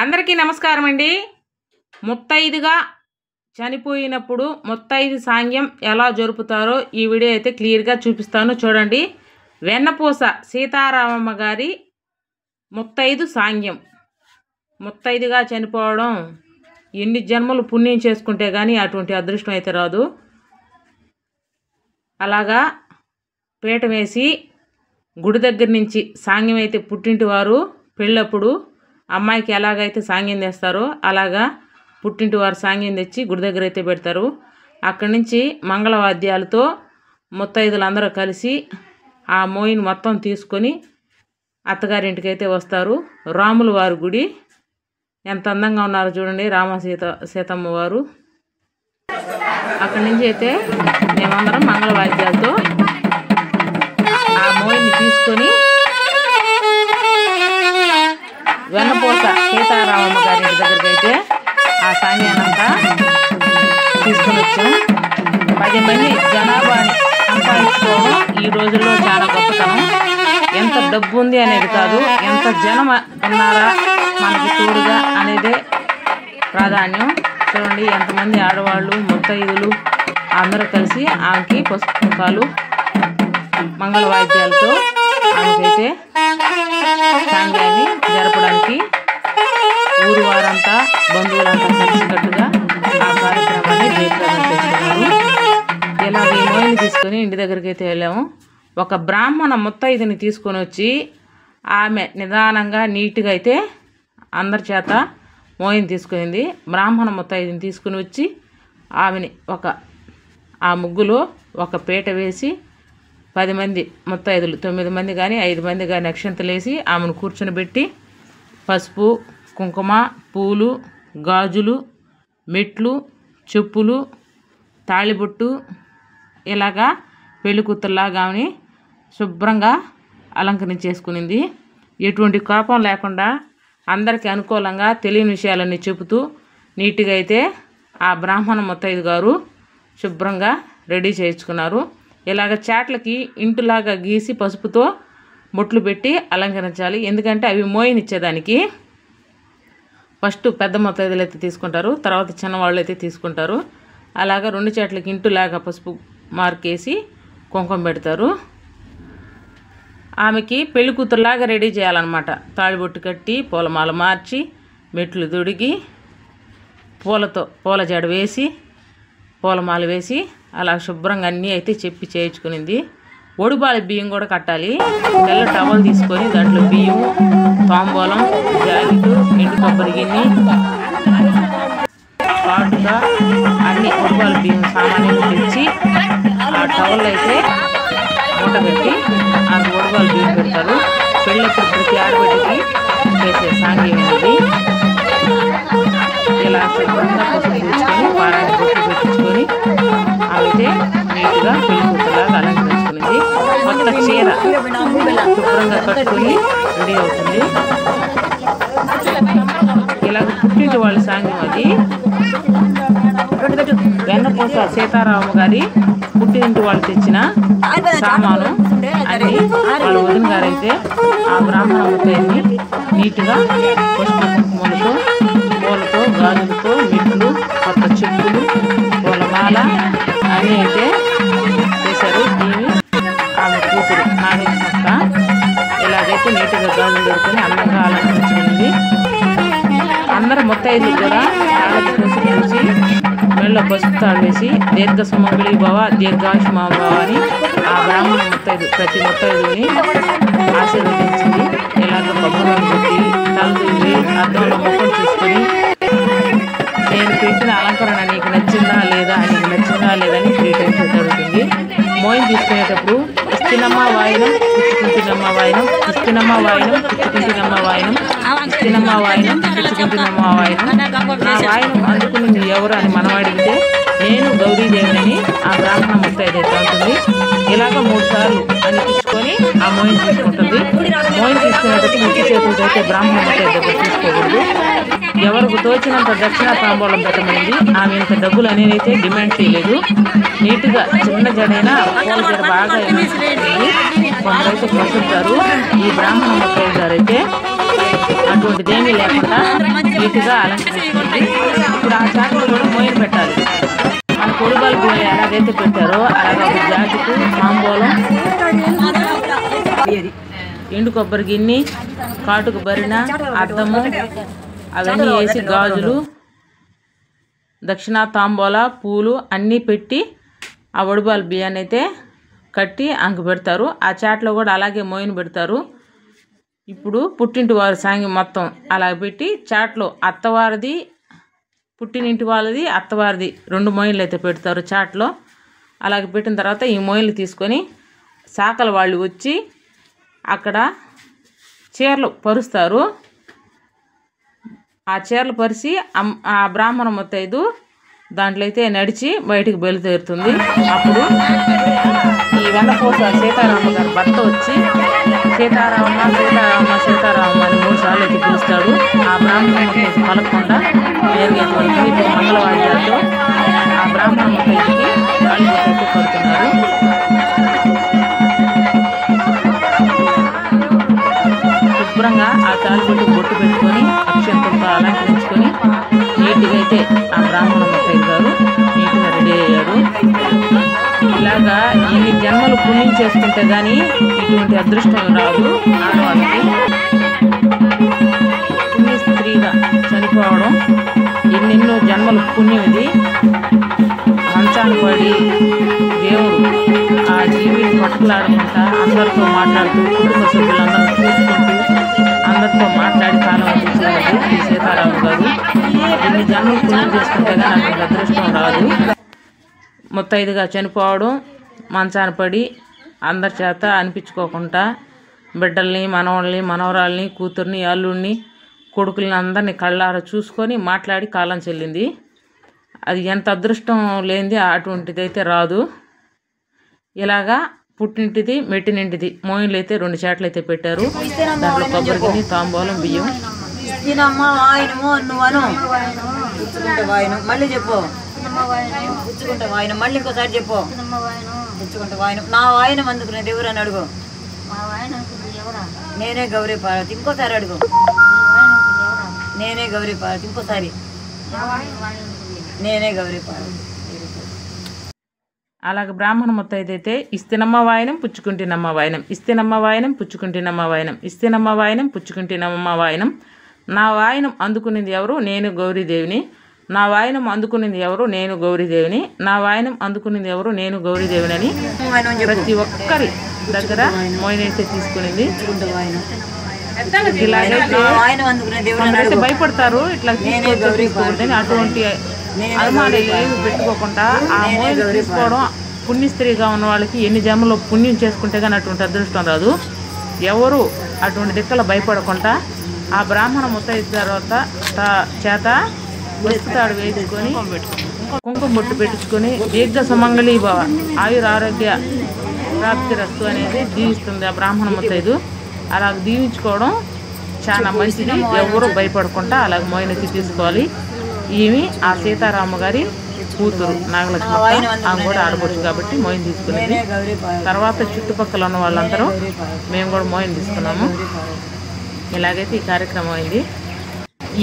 అందరికీ నమస్కారం అండి. ముత్తైదుగా చనిపోయినప్పుడు ముత్తైదు సాంగ్యం ఎలా జరుపుతారో ఈ వీడియో అయితే క్లియర్గా చూపిస్తాను, చూడండి. వెన్నపూస సీతారామమ్మ గారి ముత్తైదు సాంగ్యం. ముత్తైదుగా చనిపోవడం ఎన్ని జన్మలు పుణ్యం చేసుకుంటే కానీ అటువంటి అదృష్టం అయితే రాదు. అలాగా పీఠం వేసి గుడి దగ్గర నుంచి సాంగ్యం అయితే పుట్టింటి వారు పెళ్ళప్పుడు అమ్మాయికి ఎలాగైతే సాంగ్యం తెస్తారో అలాగా పుట్టింటి వారు సాంగ్యం తెచ్చి గుడి దగ్గర అయితే పెడతారు. అక్కడి నుంచి మంగళవాద్యాలతో ముత్తైదులందరూ కలిసి ఆ మోయిని మొత్తం తీసుకొని అత్తగారింటికి అయితే వస్తారు. రాముల వారి గుడి ఎంత అందంగా ఉన్నారో చూడండి, సీతమ్మ వారు. అక్కడి నుంచి అయితే మేమందరం మంగళవాద్యాలతో ఆ మోయిని తీసుకొని వెన్నపూస సీతారామమ్మ గారి ఇంటి దగ్గరికి అయితే ఆ సాంగ్యానంతా తీసుకొని వచ్చాం. 10 మంది జనాభాని సంపాదించుకోవడం ఈ రోజుల్లో చాలా గొప్పతనం. ఎంత డబ్బు ఉంది అనేది కాదు, ఎంత జనం ఉన్నారా మనకి తోడుగా అనేదే ప్రాధాన్యం. చూడండి ఎంతమంది ఆడవాళ్ళు ముత్తైదులు అందరూ కలిసి ఆమెకి పసుపు కుంకాలు మంగళవాద్యాలతో ఆమెకైతే సాంగ్యాన్ని జరపడానికి ఊరు వారంతా బంధువులంతా కలిసికట్టుగా ఆ కార్యక్రమాన్ని జయప్రదం చేస్తున్నారు. ఇలా ఈ మోయిని తీసుకొని ఇంటి దగ్గరికి అయితే వెళ్ళాము. ఒక బ్రాహ్మణ ముత్తైదుని తీసుకొని వచ్చి ఆమె నిదానంగా నీట్గా అయితే అందరి చేత మోయిని తీసుకునింది. బ్రాహ్మణ ముత్తైదుని తీసుకుని వచ్చి ఆమెని ఆ ముగ్గులో ఒక పీట వేసి 10 మంది ముత్తైదులు 9 మంది కానీ 5 మంది కానీ అక్షంతలు వేసి ఆమెను కూర్చొని పెట్టి పసుపు కుంకుమ పూలు గాజులు మెట్లు చెప్పులు తాళిబొట్టు ఇలాగా పెళ్లి కూతురులాగా ఆమెని శుభ్రంగా అలంకరించేసుకునింది. ఎటువంటి కోపం లేకుండా అందరికీ అనుకూలంగా తెలియని విషయాలన్నీ చెబుతూ నీట్గా అయితే ఆ బ్రాహ్మణ ముత్తైదు గారు శుభ్రంగా రెడీ చేయించుకున్నారు. ఇలాగ చాట్లకి ఇంటులాగా గీసి పసుపుతో బొట్లు పెట్టి అలంకరించాలి. ఎందుకంటే అవి మోయినిచ్చేదానికి ఫస్ట్ పెద్ద ముత్తైదులు అయితే తీసుకుంటారు, తర్వాత చిన్నవాళ్ళు అయితే తీసుకుంటారు. అలాగా 2 చాట్లకి ఇంటులాగా పసుపు మార్కేసి కుంకుమ పెడతారు. ఆమెకి పెళ్లి కూతురులాగా రెడీ చేయాలన్నమాట. తాళిబొట్టు కట్టి పూలమాల మార్చి మెట్లు దొడిగి పూల జడ వేసి పూలమాల వేసి అలా శుభ్రంగా అన్నీ అయితే చెప్పి చేయించుకునింది. ఒడిబాల బియ్యం కూడా కట్టాలి. తెల్ల టవల్ తీసుకొని దాంట్లో బియ్యం తాంబూలం జాకెట్టు ఎండు కొబ్బరి గిన్నె పాటుగా అన్ని ఒడిబాల బియ్యం సామాన్యులు తెచ్చి ఆ టవల్ అయితే మూట పెట్టి ఆ ఒడిబాల బియ్యం పెడతారు. పెళ్ళప్పుడు ప్రతి ఆడబిడ్డకి చేసే సాంగ్యం అనేది. ఇలా శుభ్రంగా పసుపు తీసుకొని పారాన్ని బొట్టు పెట్టించుకొని అయితే నీట్గా పెళ్లి కూతురులాగా అలంకరించుకునేది. కొత్త చీర శుభ్రంగా కట్టుకొని రెడీ అవుతుంది. ఇలాగ పుట్టింటి వాళ్ళ సాంగ్యం అది. వెన్నపూస సీతారామమ్మ గారి పుట్టింటి వాళ్ళు తెచ్చిన సామాను అని వాళ్ళ వదిన గారు అయితే ఆ బ్రాహ్మణ ముత్తైదుని నీట్గా పసుపు కుంకుమలతో పూలతో గాజులతో మెట్లు కొత్త చెప్పులు పూలమాల అన్నీ అయితే చేశారు. ఆమె కూతురు నాగేశ్వరక్క ఇలాగైతే నీట్గా గాజులు దొరుకుని అందంగా అలంకరించుకుంది. అందరూ ముత్తైదులు కూడా తాళకి పసుపు పూసి మెళ్ళలో పసుపు తాడు వేసి దీర్ఘ సుమంగళి భవ దీర్ఘాయుష్మా భవ అని ఆ బ్రాహ్మణ ముత్తైదు ప్రతి ముత్తైదుని ఆశీర్వదించింది. ఇలాగ కొబ్బరి పెట్టి తలదూరి అద్దంలో ముఖం చూసుకొని నేను పెట్టిన అలంకరణ నీకు నచ్చిందా లేదా లేదని 3 times అడుగుతుంది. మోయిని తీసుకునేటప్పుడు ఇస్తినమ్మ వాయినం పుచ్చుకుంటున్నమ్మ వాయినం ఇస్తినమ్మ వాయినం పుచ్చుకుంటున్నమ్మ వాయినం ఇస్తినమ్మ వాయినం పుచ్చుకుంటున్నమ్మ వాయినం నా వాయినం అందుకుని ఎవరు అని మనం అడిగితే నేను గౌరీదేవిని ఆ బ్రాహ్మణ ముత్తైదు అయితే ఉంటుంది. ఇలాగ 3 సార్లు అనిపించుకొని ఆ మోయిని తీసుకుంటుంది. మోయిని తీసుకునేటప్పుడు ఇంటి చేతులతో అయితే బ్రాహ్మణ ముత్తైదు దగ్గర తీసుకోకూడదు. ఎవరికి తోచినంత దక్షిణ తాంబూలం పెట్టమనింది. ఆమె ఇంత డబ్బులు అనేది అయితే డిమాండ్ చేయలేదు. నీట్గా చిన్న జడైనా పూల జడ బాగా కొందరైతే పసుపుతారు. ఈ బ్రాహ్మణ ముత్తైదు గారు అయితే ఆ అటువంటిది ఏమీ లేకుండా నీట్గా అలంకరించుకుంది. ఇప్పుడు ఆ చాట్లో కూడా మోయిన పెట్టాలి. మన కొడుబాలు బియ్యం ఎలాగైతే పెట్టారో అలాగే ఒక జాకెట్, తాంబూలం, ఎండు కొబ్బరి గిన్నె, కాటుకు బరిన, అద్దము అవన్నీ వేసి గాజులు, దక్షిణ, తాంబూల, పూలు అన్నీ పెట్టి ఆ ఒడిబాల బియ్యాన్ని అయితే కట్టి అంక పెడతారు. ఆ చాట్లో కూడా అలాగే మోయిన పెడతారు. ఇప్పుడు పుట్టింటి వారి సాంగ్యం మొత్తం అలా పెట్టి చాట్లో అత్తవారిది, పుట్టినింటి వాళ్ళది, అత్తవారిది 2 మోయిన్లు అయితే పెడతారు చాట్లో. అలాగే పెట్టిన తర్వాత ఈ మోయిన్లు తీసుకొని సాకల వాళ్ళు వచ్చి అక్కడ చీరలు పరుస్తారు. ఆ చీరలు పరిచి ఆ బ్రాహ్మణ ముత్తైదు దాంట్లో అయితే నడిచి బయటికి బయలుదేరుతుంది. అప్పుడు ఈ వెన్నపూస సీతారామ గారి భర్త వచ్చి సీతారామ సీతారామ సీతారామ అని 3 సార్లు అయితే పిలుస్తాడు. ఆ బ్రాహ్మణ ముత్తైదు పలకకుండా నేరుగా ఇప్పుడు మంగళవాద్యాలతో ఆ బ్రాహ్మణ ముత్తైదుకి కాళ్ళు అయితే కొడుతున్నారు. శుభ్రంగా ఆ తాలిబొట్టు బొట్టు పెట్టుకొని అక్షంతలతో అలంకరించుకొని నీట్గా అయితే ఆ బ్రాహ్మణ ముత్తైదు గారు నీట్గా రెడీ అయ్యారు. ఇలాగా ఎన్ని జన్మలు పుణ్యం చేసుకుంటే కానీ ఇటువంటి అదృష్టం రాదు ఆడవాళ్ళకి. పుణ్య స్త్రీగా చనిపోవడం ఎన్నెన్నో జన్మలు పుణ్యం. ఇది మంచాన్ని పడి దేవుడు ఆ జీవిని పట్టుకులాడకుండా అందరితో మాట్లాడుతూ కుటుంబ సభ్యులందరూ చూసుకుంటూ అందరితో మాట్లాడి కాలం అందించారు ఈ సీతారాము గారు. ఎన్ని జన్మలు పుణ్యం చేసుకుంటే కానీ నాకు అదృష్టం రాదు. ముత్తైదుగా చనిపోవడం, మంచాన పడి అందరి చేత అనిపించుకోకుండా బిడ్డల్ని, మనవల్ని, మనవరాల్ని, కూతుర్ని, అల్లుడిని, కొడుకుల్ని అందరినీ కళ్ళారా చూసుకొని మాట్లాడి కాలం చెల్లింది. అది ఎంత అదృష్టం లేనిది అటువంటిది అయితే రాదు. ఇలాగా పుట్టింటిది, మెట్టినింటిది మోయిన్లు అయితే 2 చాట్లు అయితే పెట్టారు. దాంట్లో కొబ్బరి గిన్నె, తాంబూలం, బియ్యం. మళ్ళీ చెప్పు, పుచ్చుకుంటా వాయనం. మళ్ళీ ఇంకోసారి చెప్పు, పుచ్చుకుంటా వాయనం. నా వాయనం అందుకునేది ఎవరు అని అడుగు. నేనే గౌరీ పార్వతి. ఇంకోసారి అడుగు, నేనే గౌరీ పార్వతి. ఇంకోసారి, నేనే గౌరీ పార్వతి. అలాగే బ్రాహ్మణ ముత్తైదు అయితే ఇస్తేనమ్మ వాయనం పుచ్చుకుంటేనమ్మ వాయనం, ఇస్తేనమ్మ వాయనం పుచ్చుకుంటేనమ్మ వాయనం, ఇస్తేనమ్మ వాయనం పుచ్చుకుంటేనమ్మ వాయనం. నా వాయనం అందుకునేది ఎవరు? నేను గౌరీదేవిని. నా వాయనం అందుకునేది ఎవరు? నేను గౌరీదేవిని. నా వాయనం అందుకునేది ఎవరు? నేను గౌరీదేవిని అని ప్రతి ఒక్కరి దగ్గర మోయిన అయితే తీసుకునేది. ఇలాగైతే భయపడతారు ఇట్లా తీసుకోకూడదని. అటువంటి అనుమానాలు ఏమి పెట్టుకోకుండా ఆ మోయిన తీసుకోవడం పుణ్యస్త్రీగా ఉన్న వాళ్ళకి ఎన్ని జన్మలో పుణ్యం చేసుకుంటే కానీ అటువంటి అదృష్టం రాదు. ఎవరు అటువంటి దిక్కలు భయపడకుండా ఆ బ్రాహ్మణ ముత్తైదు తర్వాత చేత వస్తుతాడు వేసుకొని కుంకుమ బొట్టు పెట్టించుకొని దీర్ఘ సుమంగళీ భవ ఆయుర ఆరోగ్య ప్రాప్తి రస్తు అనేది దీవిస్తుంది ఆ బ్రాహ్మణ ముత్తైదు. అలా దీవించుకోవడం చాలా మంచిది. ఎవరు భయపడకుండా అలాగ మోయినెత్తి తీసుకోవాలి. ఈమె ఆ సీతారామ గారి కూతురు నాగలక్ష్మి, ఆమె కూడా ఆడబొచ్చు కాబట్టి మోయిన్ తీసుకునేది. తర్వాత చుట్టుపక్కల ఉన్న వాళ్ళందరూ మేము కూడా మోయిన్ తీసుకున్నాము. ఇలాగైతే ఈ కార్యక్రమం అయింది.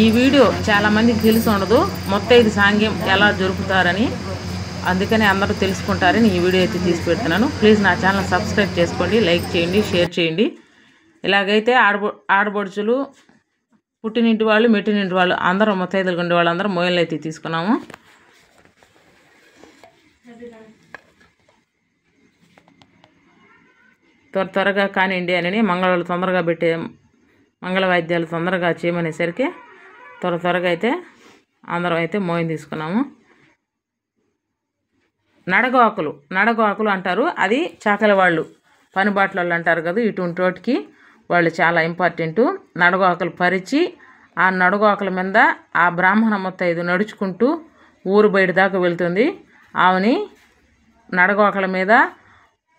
ఈ వీడియో చాలామందికి తెలిసి ఉండదు ముత్తైదు సాంగ్యం ఎలా జరుపుతారని. అందుకని అందరూ తెలుసుకుంటారని ఈ వీడియో అయితే తీసి పెడుతున్నాను. ప్లీజ్ నా ఛానల్ సబ్స్క్రైబ్ చేసుకోండి, లైక్ చేయండి, షేర్ చేయండి. ఇలాగైతే ఆడబొడుచులు, పుట్టినింటి వాళ్ళు, మెట్టినింటి వాళ్ళు అందరూ ముత్తైదులుగా ఉండే వాళ్ళందరూ మోయిన్లు అయితే తీసుకున్నాము. త్వరగా కానివ్వండి అని మంగళవాళ్ళు తొందరగా పెట్టే మంగళ వాయిద్యాలు తొందరగా చేయమనేసరికి త్వరగా అయితే అందరం అయితే మోయిన్ తీసుకున్నాము. నడగవాకులు అంటారు. అది చాకలి వాళ్ళు, పని బాటల వాళ్ళు అంటారు కదా. ఇటువంటి వాటికి వాళ్ళు చాలా ఇంపార్టెంటు. నడగవాకులు పరిచి ఆ నడగవాకుల మీద ఆ బ్రాహ్మణ ముత్తైదు నడుచుకుంటూ ఊరు బయట దాకా వెళ్తుంది. ఆమెని నడగవాకుల మీద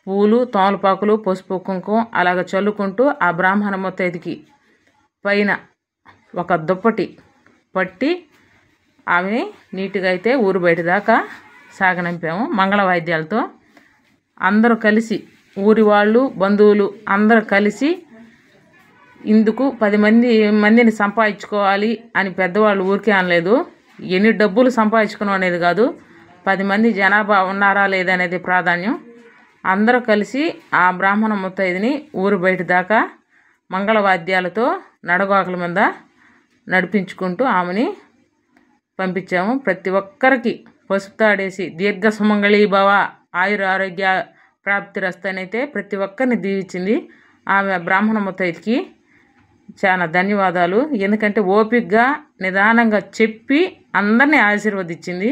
పూలు, తోమలపాకులు, పసుపు, కుంకుమ అలాగ చల్లుకుంటూ ఆ బ్రాహ్మణ ముత్తైదుకి పైన ఒక దుప్పటి పట్టి ఆమె నీట్గా అయితే ఊరు బయట దాకా సాగనంపాము మంగళ వాయిద్యాలతో. అందరూ కలిసి ఊరి వాళ్ళు, బంధువులు అందరూ కలిసి ఇందుకు 10 మందిని సంపాదించుకోవాలి అని పెద్దవాళ్ళు ఊరికే అనలేదు. ఎన్ని డబ్బులు సంపాదించుకోవడం అనేది కాదు, 10 మంది జనాభా ఉన్నారా లేదనేది ప్రాధాన్యం. అందరూ కలిసి ఆ బ్రాహ్మణ ముత్తైదుని ఊరు బయట దాకా మంగళవాద్యాలతో నడగాకుల మీద నడిపించుకుంటూ ఆమెని పంపించాము. ప్రతి ఒక్కరికి పసుపు తాడేసి దీర్ఘ సుమంగళీ భవ ఆయుర ఆరోగ్య ప్రాప్తిరస్తనైతే ప్రతి ఒక్కరిని దీవించింది. ఆమె బ్రాహ్మణ ముత్తైదుకి చాలా ధన్యవాదాలు. ఎందుకంటే ఓపికగా నిదానంగా చెప్పి అందరినీ ఆశీర్వదించింది.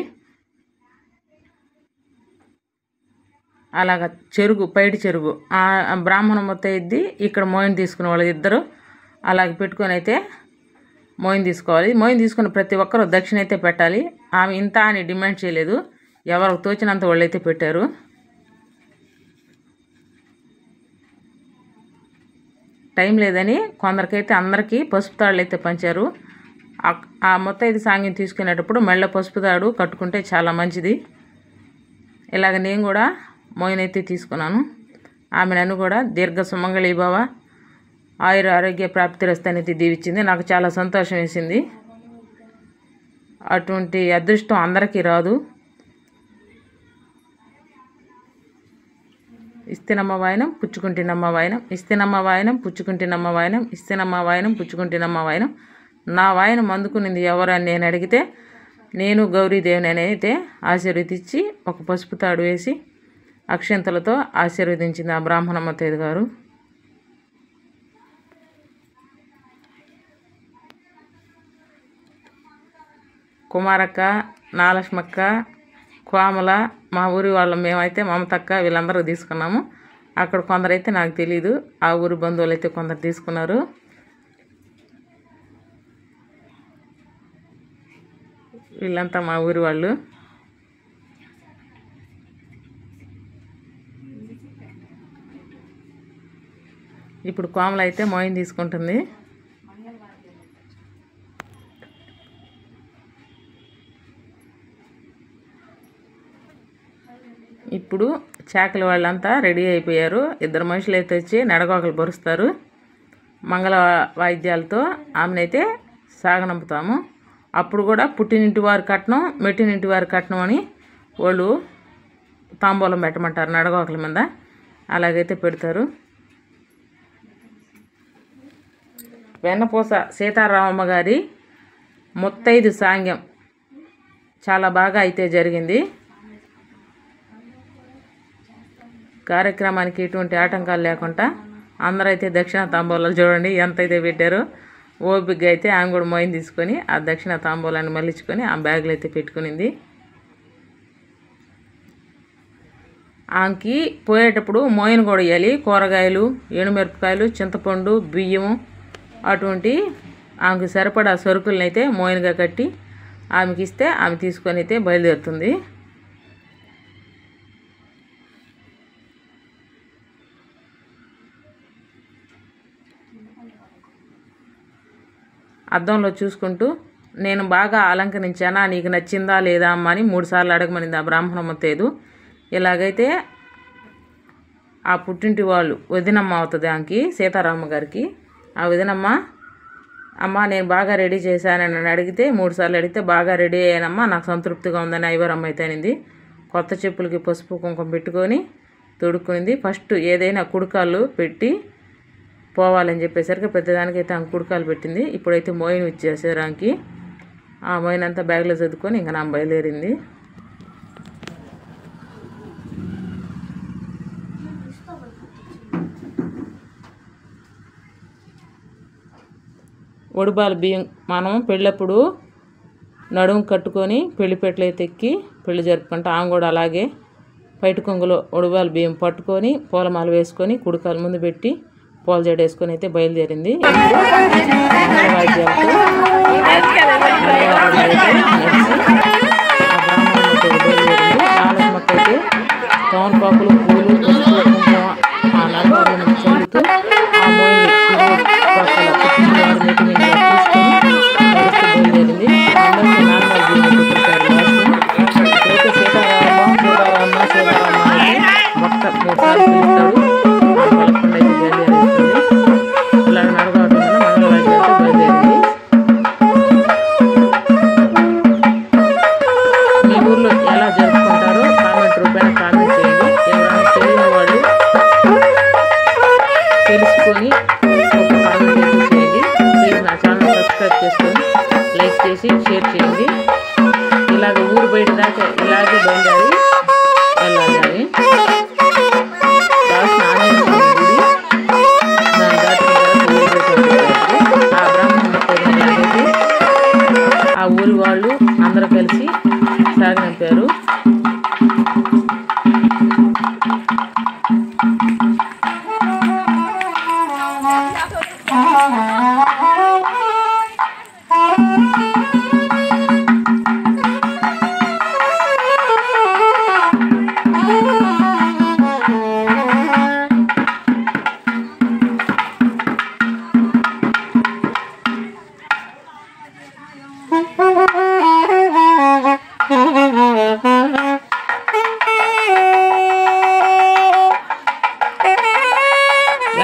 అలాగ చెరుగు పైడి చెరుగు ఆ బ్రాహ్మణ ముత్తైది ఇక్కడ మోయిన్ తీసుకునే వాళ్ళు ఇద్దరు అలాగ పెట్టుకొని అయితే మోయిన్ తీసుకోవాలి. మోయిన్ తీసుకుని ప్రతి ఒక్కరూ దక్షిణ అయితే పెట్టాలి. ఆమె ఇంత అని డిమాండ్ చేయలేదు, ఎవరికి తోచినంత వాళ్ళు అయితే పెట్టారు. టైం లేదని కొందరికైతే అందరికీ పసుపు తాళ్ళు అయితే పంచారు. ఆ ముత్తైదు సాంగ్యం తీసుకునేటప్పుడు మెళ్ళ పసుపు తాడు కట్టుకుంటే చాలా మంచిది. ఇలాగ నేను కూడా మోయిన్ అయితే తీసుకున్నాను. ఆమె నన్ను కూడా దీర్ఘ సుమంగళీ భవ ఆయుర ఆరోగ్య ప్రాప్తిరస్తు అనేది దీవించింది. నాకు చాలా సంతోషం వేసింది. అటువంటి అదృష్టం అందరికీ రాదు. ఇస్తేనమ్మ వాయనం పుచ్చుకుంటేనమ్మ వాయనం, ఇస్తేనమ్మ వాయనం పుచ్చుకుంటేనమ్మ వాయనం, ఇస్తేనమ్మ వాయనం పుచ్చుకుంటేనమ్మ వాయనం. నా వాయనం అందుకునింది ఎవరని నేను అడిగితే నేను గౌరీదేవిని అయితే ఆశీర్వదించి ఒక పసుపు తాడు వేసి అక్షంతలతో ఆశీర్వదించింది ఆ బ్రాహ్మణ ముత్తైదు గారు. కుమారక్క, నాలక్ష్మక్క, కోమల, మా ఊరి వాళ్ళం మేమైతే మమతక్క వీళ్ళందరూ తీసుకున్నాము. అక్కడ కొందరైతే నాకు తెలీదు, ఆ ఊరి బంధువులు అయితే కొందరు తీసుకున్నారు. వీళ్ళంతా మా ఊరి వాళ్ళు. ఇప్పుడు కోమల అయితే మోయిన్ తీసుకుంటుంది. ఇప్పుడు చాకలి వాళ్ళంతా రెడీ అయిపోయారు. ఇద్దరు మనుషులు అయితే వచ్చి నడగోకలు పరుస్తారు. మంగళ వాయిద్యాలతో ఆమెనైతే సాగనంపుతాము. అప్పుడు కూడా పుట్టినింటి వారి కట్నం మెట్టినింటి వారి కట్నం అని వాళ్ళు తాంబూలం పెట్టమంటారు నడగోకల మీద. అలాగైతే పెడతారు. వెన్నపూస సీతారామమ్మ గారి ముత్తైదు సాంగ్యం చాలా బాగా అయితే జరిగింది. కార్యక్రమానికి ఎటువంటి ఆటంకాలు లేకుండా అందరూ అయితే దక్షిణ తాంబూలాలు చూడండి ఎంతైతే పెట్టారో. ఓపికగా అయితే ఆమె కూడా మోయిన్ తీసుకొని ఆ దక్షిణ తాంబూలాన్ని మళ్ళించుకొని ఆ బ్యాగులు అయితే పెట్టుకునింది. ఆమెకి పోయేటప్పుడు మోయిన్ కూడా ఇవ్వాలి. కూరగాయలు, ఎండుమిరపకాయలు, చింతపండు, బియ్యం అటువంటి ఆమెకి సరిపడా సరుకులను అయితే మోయిన్గా కట్టి ఆమెకి ఇస్తే ఆమె తీసుకొని అయితే బయలుదేరుతుంది. అద్దంలో చూసుకుంటూ నేను బాగా అలంకరించానా, నీకు నచ్చిందా లేదా అమ్మ అని 3 సార్లు అడగమనింది ఆ బ్రాహ్మణ ముత్తైదు. ఇలాగైతే ఆ పుట్టింటి వాళ్ళు వదినమ్మ అవుతుంది ఆమెకి, సీతారామ గారికి. ఆ వదినమ్మ అమ్మ నేను బాగా రెడీ చేశానని అడిగితే 3 సార్లు అడిగితే బాగా రెడీ అయ్యానమ్మా, నాకు సంతృప్తిగా ఉందని ఐవరమ్మ అయితే అనింది. కొత్త చెప్పులకి పసుపు కుంకుమ పెట్టుకొని తొడుక్కునింది. ఫస్ట్ ఏదైనా కుడుకాళ్ళు పెట్టి పోవాలని చెప్పేసరికి పెద్దదానికైతే ఆమె కుడుకాలు పెట్టింది. ఇప్పుడైతే మోయిన్ ఇచ్చేసారు ఆమెకి. ఆ మోయిన్ అంతా బ్యాగ్లో చదువుకొని ఇంకా నా బయలుదేరింది. ఒడిబాల బియ్యం మనం పెళ్ళప్పుడు నడుము కట్టుకొని పెళ్లిపెట్టలు అయితే ఎక్కి పెళ్లి జరుపుకుంటాం. ఆమె కూడా అలాగే పైట కొంగులో ఒడిబాల బియ్యం పట్టుకొని పూలమాల వేసుకొని కుడుకాలు ముందు పెట్టి పూల జడ వేసుకొని అయితే బయలుదేరింది. నాలుగు తోనపాకులు పూలు కుంకుమ ఆ నడకలను చల్లుతూ ఆ మోయిని పక్కల తీసుకొని బయలుదేరింది. అందరికీ నాన్నగారు బియ్యం పెట్టారు. ఇప్పుడైతే సీతారామ భక్త 3 సార్లు పిలుస్తాడు. పలకుండా అయితే బయలుదేరేస్తుంది. ఇలా నడవడం లైక్ చేసి షేర్ చేయండి. ఇలాగ ఊరు బయట దాకా ఇలాగే బయలుదేరి వెళ్ళాలి. అని లాస్ట్ ఆంజనేయ స్వామి గుడి దాన్ని దాటిన తర్వాత ఊరు బయట ఆ బ్రాహ్మణ ఎలాగైతే ఆ ఊరి వాళ్ళు అందరూ కలిసి సాగనంపారు.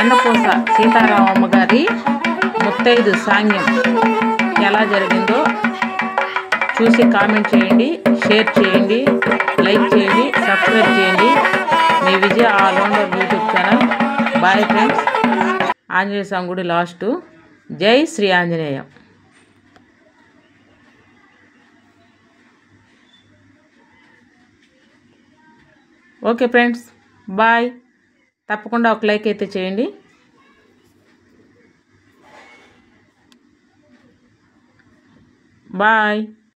ఎండపూస సీతారామమ్మ గారి ముత్తైదు సాంగ్యం ఎలా జరిగిందో చూసి కామెంట్ చేయండి, షేర్ చేయండి, లైక్ చేయండి, సబ్స్క్రైబ్ చేయండి. మీ Vijaya allrounder YouTube channel. Bye friends. Anjaneya Swami గుడి లాస్ట్. జై Shri Anjaneya. Okay friends, bye. తప్పకుండా ఒక లైక్ అయితే చేయండి. బాయ్.